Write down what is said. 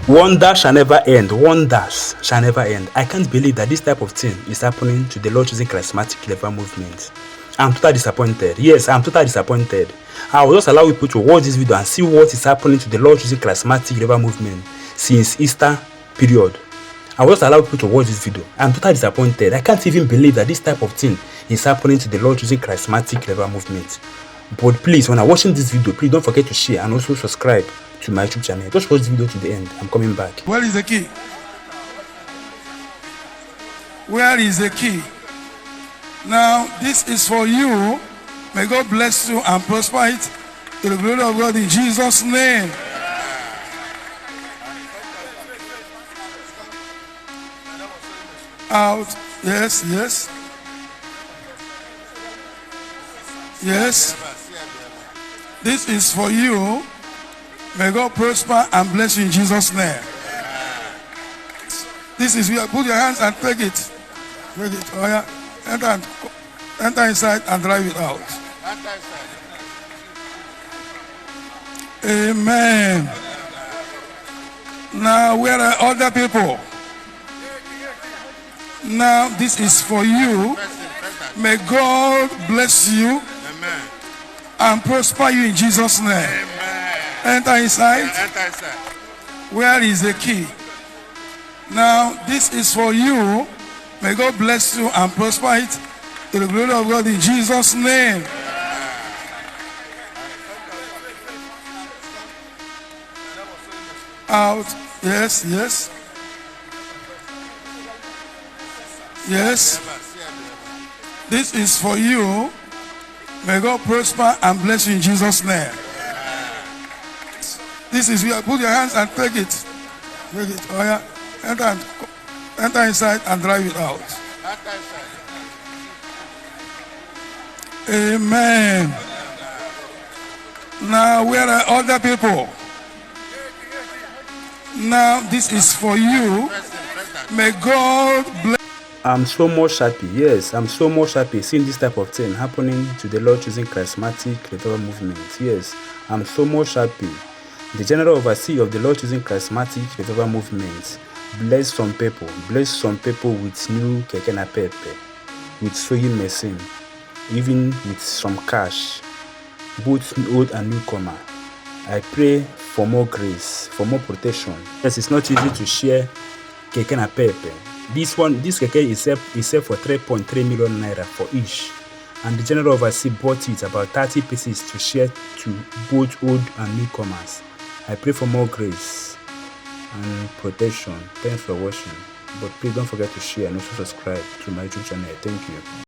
Wonders shall never end. Wonders shall never end. I can't believe that this type of thing is happening to the Lord Choosing Charismatic Clever Movement. I'm totally disappointed. Yes, I'm totally disappointed. I will just allow people to watch this video and see what is happening to the Lord Choosing Charismatic Clever Movement since Easter period. I will just allow people to watch this video. I'm totally disappointed. I can't even believe that this type of thing is happening to the Lord Choosing Charismatic Clever Movement. But please, when I'm watching this video, please don't forget to share and also subscribe to my YouTube channel. Just watch this video to the end. I'm coming back. Where is the key? Where is the key? Now, this is for you. May God bless you and prosper it to the glory of God in Jesus' name. Out. Yes, yes. Yes. This is for you. May God prosper and bless you in Jesus' name. This is where put your hands and take it. Take it. Oh yeah. Enter inside and drive it out. Amen. Now where are other people? Now this is for you. May God bless you and prosper you in Jesus' name. Enter inside. Where is the key? Now this is for you. May God bless you and prosper it to the glory of God in Jesus' name. Out. Yes, yes. Yes. This is for you. May God prosper and bless you in Jesus' name. This is where put your hands and take it. Take it. Oh yeah. Enter inside and drive it out. Amen. Now where are other people? Now this is for you. May God bless. I'm so much happy. Yes, I'm so much happy seeing this type of thing happening to the Lord Choosing Charismatic Clever Movement. Yes, I'm so much happy. The General Overseer of the Lord Choosing Charismatic Clever Movement bless some people with new keke na pepe, with sewing machine, even with some cash, both old and newcomer. I pray for more grace, for more protection. Yes, it's not easy to share keke na pepe. This keke is set for 3.3 million naira for each, and the General Overseer bought it about 30 pieces to share to both old and newcomers. I pray for more grace and protection. Thanks for watching. But please don't forget to share and also subscribe to my YouTube channel. Thank you.